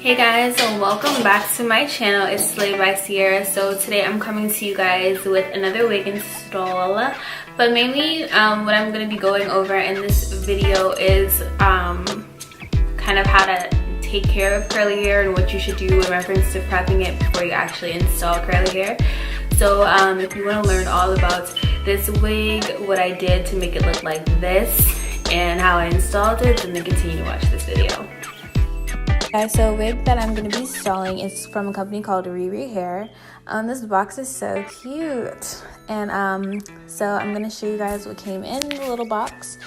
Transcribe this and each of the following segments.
Hey guys, and welcome back to my channel. It's Slay by Sierra. So today I'm coming to you guys with another wig install, but mainly what I'm going to be going over in this video is kind of how to take care of curly hair and what you should do in reference to prepping it before you actually install curly hair. So if you want to learn all about this wig, what I did to make it look like this, and how I installed it, then continue to watch this video. Guys, so a wig that I'm going to be installing is from a company called RiRiHair. This box is so cute, and so I'm going to show you guys what came in the little box.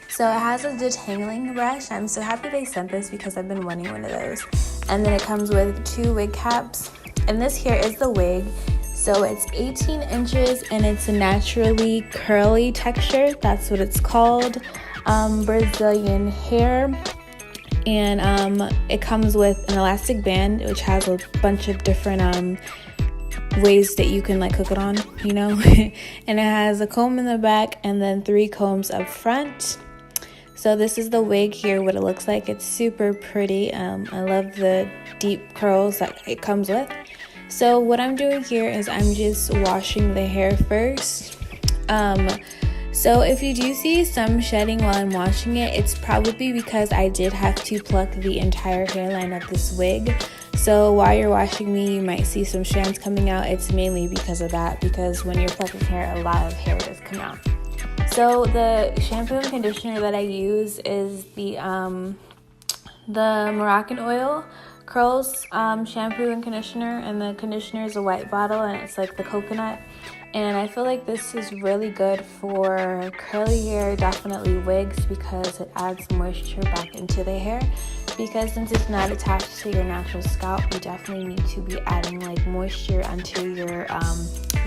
So it has a detangling brush. I'm so happy they sent this because I've been wanting one of those. And then it comes with 2 wig caps, and this here is the wig. So it's 18 inches and it's a naturally curly texture. That's what it's called, Brazilian hair. And it comes with an elastic band, which has a bunch of different ways that you can like hook it on, you know. And it has a comb in the back and then 3 combs up front. So this is the wig here, what it looks like. It's super pretty. I love the deep curls that it comes with. So what I'm doing here is I'm just washing the hair first. So if you do see some shedding while I'm washing it, it's probably because I did have to pluck the entire hairline of this wig. So while you're washing me, you might see some strands coming out. It's mainly because of that, because when you're plucking hair, a lot of hair does come out. So the shampoo and conditioner that I use is the Moroccan Oil Curls shampoo and conditioner, and the conditioner is a white bottle and it's like the coconut. And I feel like this is really good for curly hair, definitely wigs, because it adds moisture back into the hair. Because since it's not attached to your natural scalp, you definitely need to be adding like moisture onto your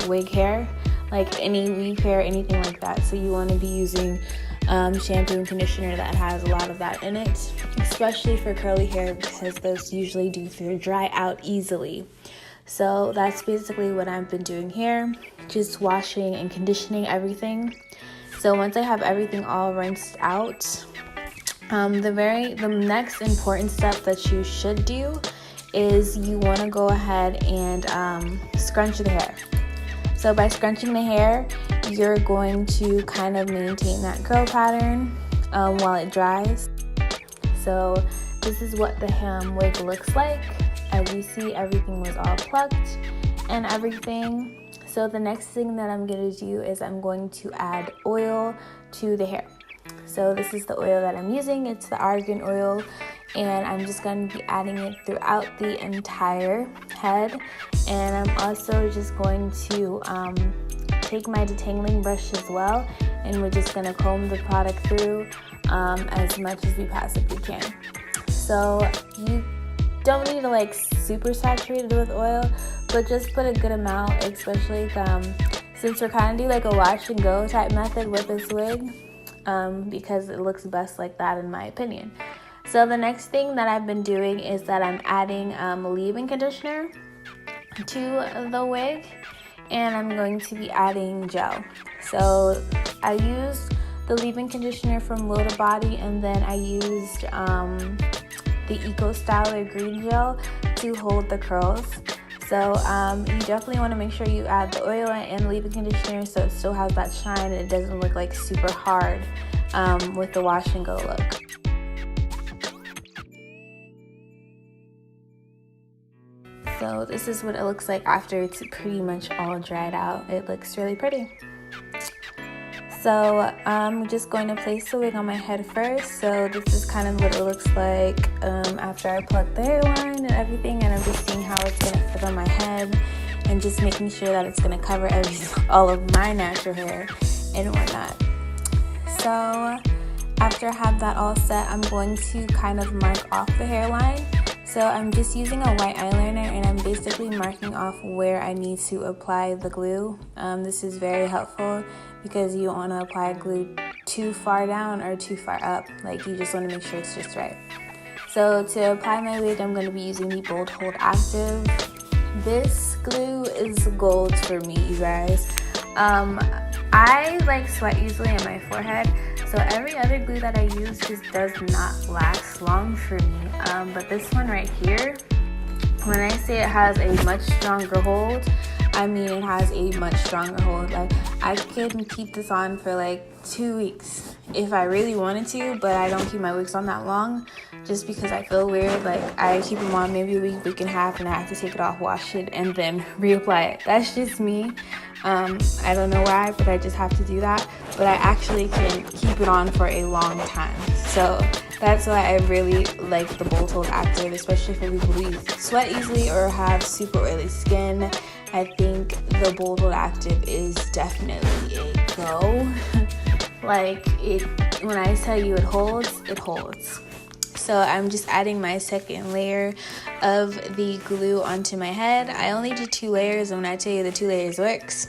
wig hair, like any weave hair, anything like that. So you want to be using shampoo and conditioner that has a lot of that in it, especially for curly hair, because those usually do dry out easily. So that's basically what I've been doing here, just washing and conditioning everything. So once I have everything all rinsed out, the next important step that you should do is you want to go ahead and scrunch the hair. So by scrunching the hair, you're going to kind of maintain that curl pattern while it dries. So this is what the wig looks like. As you see, everything was all plucked and everything. So the next thing that I'm going to do is I'm going to add oil to the hair. So this is the oil that I'm using. It's the argan oil, and I'm just going to be adding it throughout the entire head. And I'm also just going to take my detangling brush as well, and we're just going to comb the product through as much as we possibly can. So you don't need to like super saturate it with oil, but just put a good amount, especially since we're kind of do like a wash and go type method with this wig, because it looks best like that in my opinion. So the next thing that I've been doing is that I'm adding leave-in conditioner to the wig, and I'm going to be adding gel. So I used the leave-in conditioner from Loda Body, and then I used the Eco Styler green gel to hold the curls. So you definitely want to make sure you add the oil and leave-in conditioner so it still has that shine and it doesn't look like super hard with the wash and go look. So this is what it looks like after it's pretty much all dried out. It looks really pretty. So I'm just going to place the wig on my head first. So this is kind of what it looks like after I pluck the hairline and everything, and I'm just seeing how it's going to fit on my head and just making sure that it's going to cover all of my natural hair and whatnot. So after I have that all set, I'm going to kind of mark off the hairline. So I'm just using a white eyeliner, and I'm basically marking off where I need to apply the glue. This is very helpful because you don't want to apply glue too far down or too far up. Like, you just want to make sure it's just right. So to apply my wig, I'm going to be using the Bold Hold Active. This glue is gold for me, you guys. I like sweat easily on my forehead, So every other glue that I use just does not last long for me, but this one right here, when I say it has a much stronger hold, I mean it has a much stronger hold. Like, I can keep this on for like 2 weeks if I really wanted to, but I don't keep my wigs on that long just because I feel weird. Like, I keep them on maybe a week, week and a half, and I have to take it off, wash it, and then reapply it. That's just me. I don't know why, but I just have to do that. But I actually can keep it on for a long time. So that's why I really like the Bold Hold Active, especially for people who sweat easily or have super oily skin. I think the Bold Hold Active is definitely a go. Like, when I tell you it holds, it holds. So I'm just adding my second layer of the glue onto my head. I only do 2 layers, and when I tell you the 2 layers works,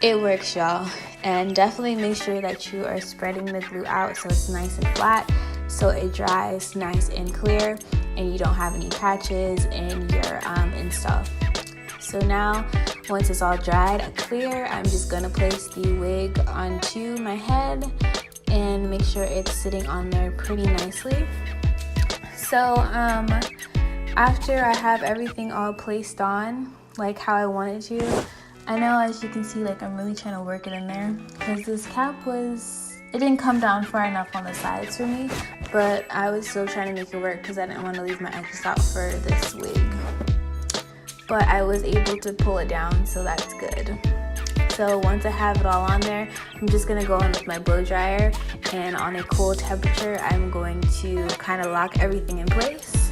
it works, y'all. And definitely make sure that you are spreading the glue out so it's nice and flat, so it dries nice and clear, and you don't have any patches in your install. So now, once it's all dried and clear, I'm just gonna place the wig onto my head and make sure it's sitting on there pretty nicely. So after I have everything all placed on, like how I wanted to, I know, as you can see, like, I'm really trying to work it in there because this cap it didn't come down far enough on the sides for me, but I was still trying to make it work because I didn't want to leave my edges out for this wig. But I was able to pull it down, so that's good. So once I have it all on there, I'm just gonna go in with my blow dryer, and on a cool temperature, I'm going to kind of lock everything in place.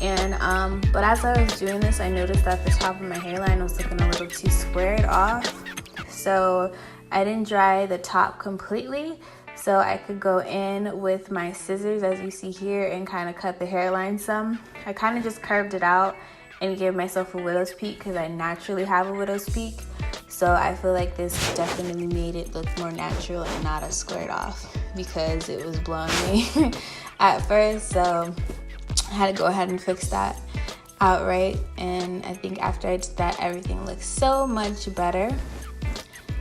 And but as I was doing this, I noticed that the top of my hairline was looking a little too squared off. So I didn't dry the top completely, so I could go in with my scissors, as you see here, and kind of cut the hairline some. I kind of just curved it out and give myself a widow's peak because I naturally have a widow's peak. So I feel like this definitely made it look more natural and not as squared off because it was blowing me at first. So I had to go ahead and fix that outright. And I think after I did that, everything looks so much better.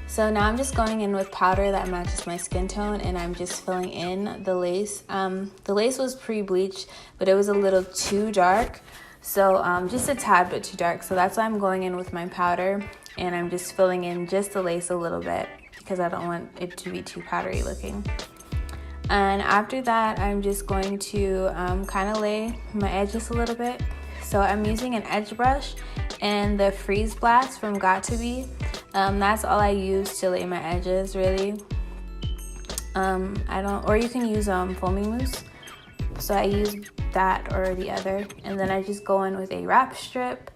So now I'm just going in with powder that matches my skin tone, and I'm just filling in the lace. The lace was pre-bleached, but it was a little too dark. So just a tad bit too dark. So that's why I'm going in with my powder, and I'm just filling in just the lace a little bit because I don't want it to be too powdery looking. And after that, I'm just going to kind of lay my edges a little bit. So I'm using an edge brush and the Freeze Blast from Got2b. That's all I use to lay my edges, really. Or you can use foaming mousse. So I use that or the other, and then I just go in with a wrap strip,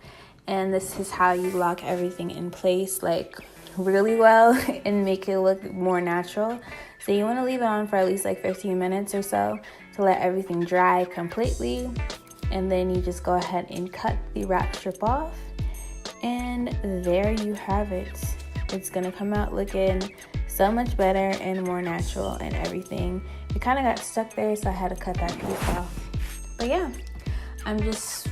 and this is how you lock everything in place, like, really well and make it look more natural. So you want to leave it on for at least like 15 minutes or so to let everything dry completely, and then you just go ahead and cut the wrap strip off, and there you have it. It's gonna come out looking so much better and more natural and everything. It kind of got stuck there, so I had to cut that piece off. But yeah, I'm just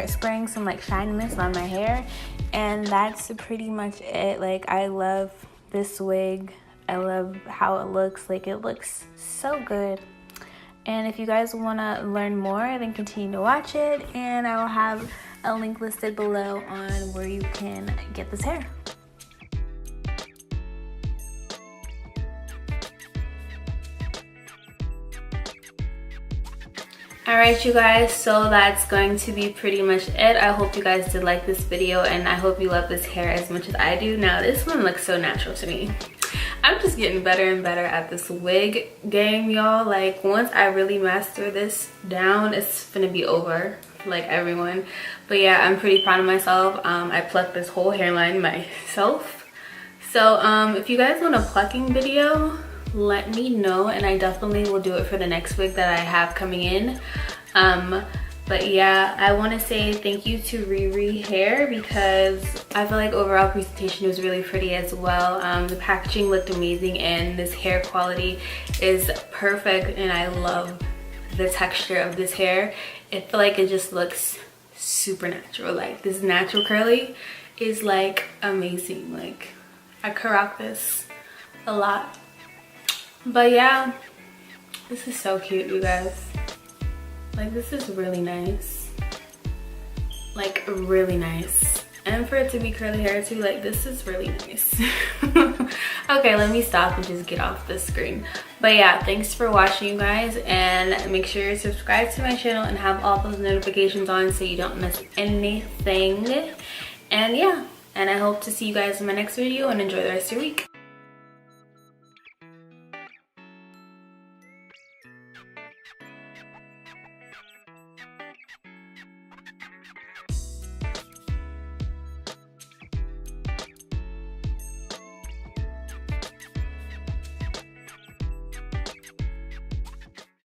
spraying some like shine mist on my hair, and that's pretty much it. Like, I love this wig. I love how it looks. Like, it looks so good. And if you guys want to learn more, then continue to watch it, and I will have a link listed below on where you can get this hair. Alright, you guys, so that's going to be pretty much it. I hope you guys did like this video, and I hope you love this hair as much as I do. Now, this one looks so natural to me. I'm just getting better and better at this wig game, y'all. Like, once I really master this down, it's gonna be over, like everyone. But yeah, I'm pretty proud of myself. I plucked this whole hairline myself. So if you guys want a plucking video, let me know, and I definitely will do it for the next wig that I have coming in. But yeah, I want to say thank you to RiRiHair because I feel like overall presentation was really pretty as well. The packaging looked amazing, and this hair quality is perfect, and I love the texture of this hair. I feel like it just looks super natural. Like, this natural curly is like amazing. Like, I could rock this a lot. But yeah, this is so cute, you guys. Like, this is really nice. Like, really nice. And for it to be curly hair too, like, this is really nice. Okay, let me stop and just get off the screen. But yeah, thanks for watching, you guys, and make sure you subscribe to my channel and have all those notifications on so you don't miss anything. And yeah, and I hope to see you guys in my next video, and enjoy the rest of your week.